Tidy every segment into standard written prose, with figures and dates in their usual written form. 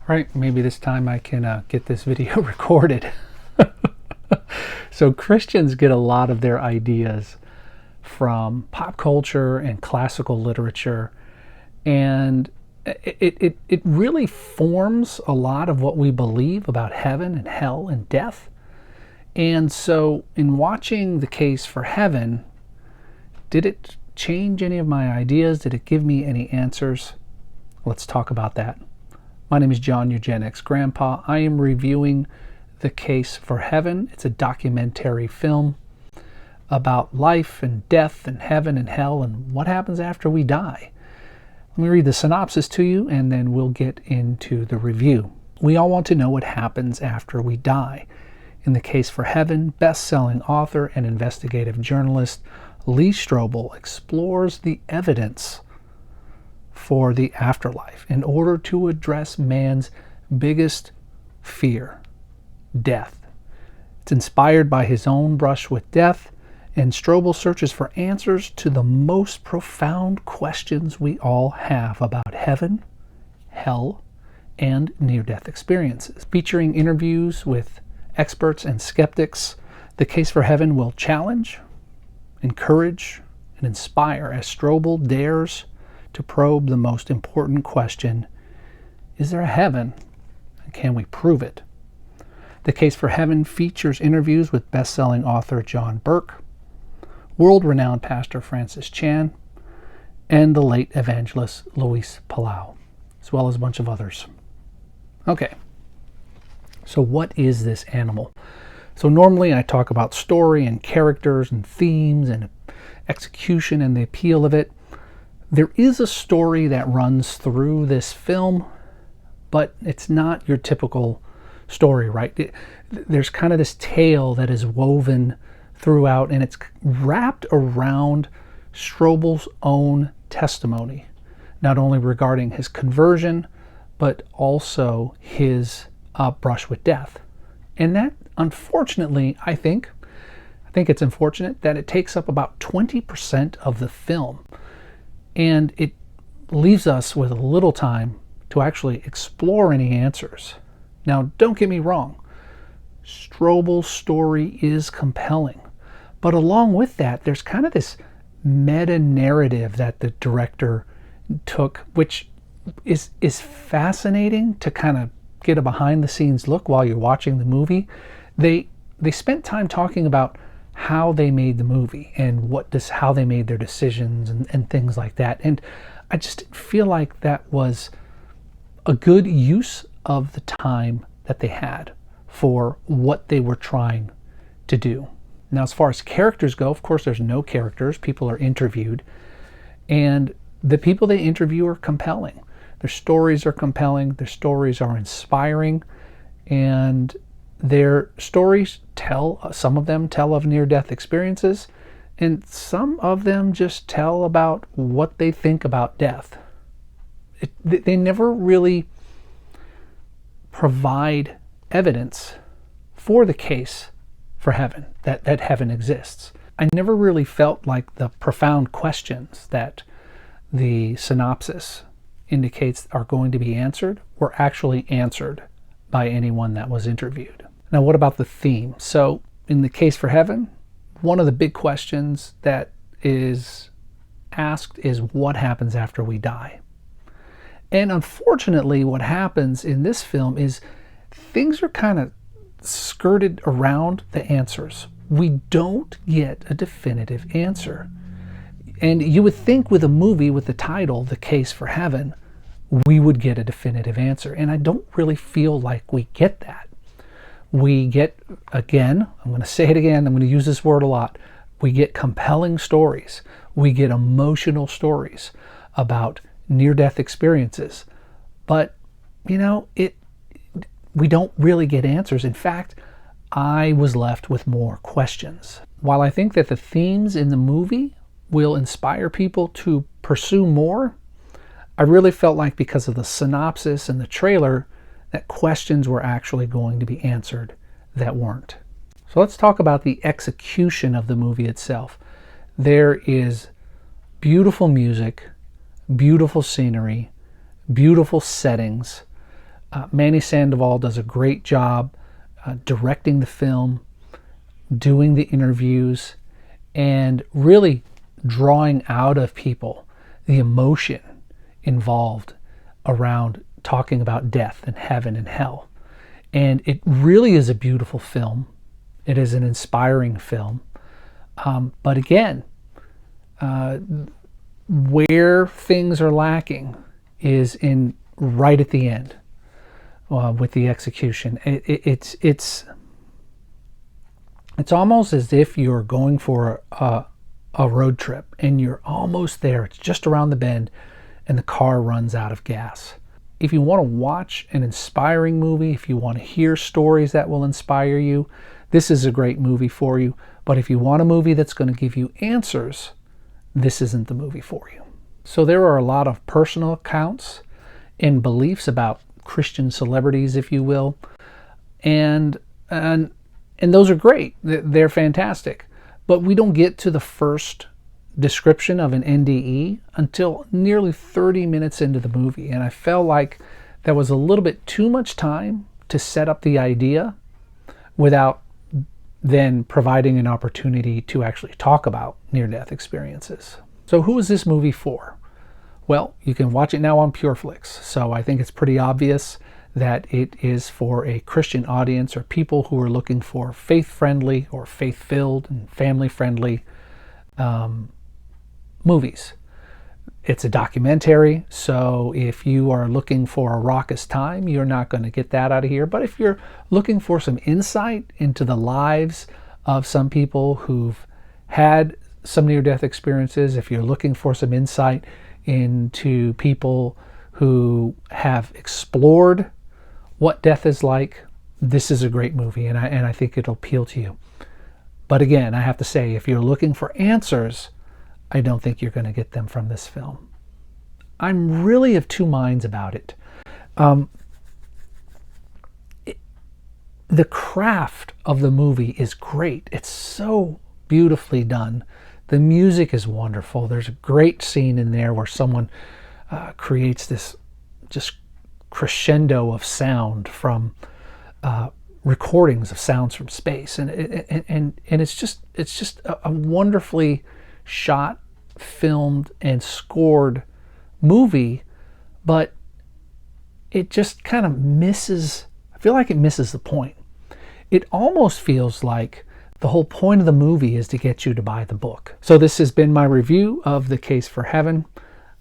Right, maybe this time I can get this video recorded. So Christians get a lot of their ideas from pop culture and classical literature, and it really forms a lot of what we believe about heaven and hell and death. And so in watching The Case for Heaven, did it change any of my ideas? Did it give me any answers? Let's talk about that. My name is John, your Gen X grandpa. I am reviewing The Case for Heaven. It's a documentary film about life and death and heaven and hell and what happens after we die. Let me read the synopsis to you and then we'll get into the review. We all want to know what happens after we die. In The Case for Heaven, best-selling author and investigative journalist Lee Strobel explores the evidence for the afterlife in order to address man's biggest fear, death. It's inspired by his own brush with death, and Strobel searches for answers to the most profound questions we all have about heaven, hell, and near-death experiences. Featuring interviews with experts and skeptics, The Case for Heaven will challenge, encourage, and inspire as Strobel dares to probe the most important question: is there a heaven, and can we prove it? The Case for Heaven features interviews with best-selling author John Burke, world-renowned pastor Francis Chan, and the late evangelist Luis Palau, as well as a bunch of others. Okay, so what is this animal? So normally I talk about story and characters and themes and execution and the appeal of it. There is a story that runs through this film, but it's not your typical story, right? There's kind of this tale that is woven throughout, and it's wrapped around Strobel's own testimony, not only regarding his conversion, but also his brush with death. And that, unfortunately, I think it's unfortunate that it takes up about 20% of the film. And it leaves us with little time to actually explore any answers. Now, don't get me wrong. Strobel's story is compelling. But along with that, there's kind of this meta-narrative that the director took, which is fascinating to kind of get a behind-the-scenes look while you're watching the movie. They spent time talking about how they made the movie and how they made their decisions and things like that. And I just feel like that was a good use of the time that they had for what they were trying to do. Now, as far as characters go, of course, there's no characters. People are interviewed, and the people they interview are compelling. Their stories are compelling. Their stories are inspiring, and their stories some of them tell of near-death experiences, and some of them just tell about what they think about death. They never really provide evidence for the case for heaven, that heaven exists. I never really felt like the profound questions that the synopsis indicates are going to be answered were actually answered by anyone that was interviewed. Now, what about the theme? So in The Case for Heaven, one of the big questions that is asked is what happens after we die? And unfortunately, what happens in this film is things are kind of skirted around the answers. We don't get a definitive answer. And you would think with a movie with the title, The Case for Heaven, we would get a definitive answer. And I don't really feel like we get that. We get, again, I'm going to say it again, I'm going to use this word a lot, we get compelling stories. We get emotional stories about near-death experiences. But, we don't really get answers. In fact, I was left with more questions. While I think that the themes in the movie will inspire people to pursue more, I really felt like because of the synopsis and the trailer, that questions were actually going to be answered that weren't. So let's talk about the execution of the movie itself. There is beautiful music, beautiful scenery, beautiful settings, Manny Sandoval does a great job directing the film, doing the interviews, and really drawing out of people the emotion involved around talking about death and heaven and hell. And it really is a beautiful film. It is an inspiring film. But again, where things are lacking is in right at the end with the execution. It's almost as if you're going for a road trip and you're almost there. It's just around the bend and the car runs out of gas. If you want to watch an inspiring movie, if you want to hear stories that will inspire you, this is a great movie for you. But if you want a movie that's going to give you answers, this isn't the movie for you. So there are a lot of personal accounts and beliefs about Christian celebrities, if you will, and those are great. They're fantastic. But we don't get to the first description of an NDE until nearly 30 minutes into the movie, and I felt like there was a little bit too much time to set up the idea without then providing an opportunity to actually talk about near-death experiences. So who is this movie for? Well, you can watch it now on Pure Flix, so I think it's pretty obvious that it is for a Christian audience or people who are looking for faith-friendly or faith-filled and family-friendly movies. It's a documentary, so if you are looking for a raucous time, you're not going to get that out of here. But if you're looking for some insight into the lives of some people who've had some near-death experiences, if you're looking for some insight into people who have explored what death is like, this is a great movie, and I think it'll appeal to you. But again, I have to say, if you're looking for answers, I don't think you're going to get them from this film. I'm really of two minds about it. The craft of the movie is great. It's so beautifully done. The music is wonderful. There's a great scene in there where someone creates this just crescendo of sound from recordings of sounds from space, and it's just a wonderfully shot, filmed, and scored movie, but it just kind of misses, I feel like it misses the point. It almost feels like the whole point of the movie is to get you to buy the book. So this has been my review of The Case for Heaven.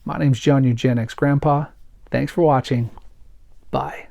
My name's John, your Gen X Grandpa. Thanks for watching. Bye.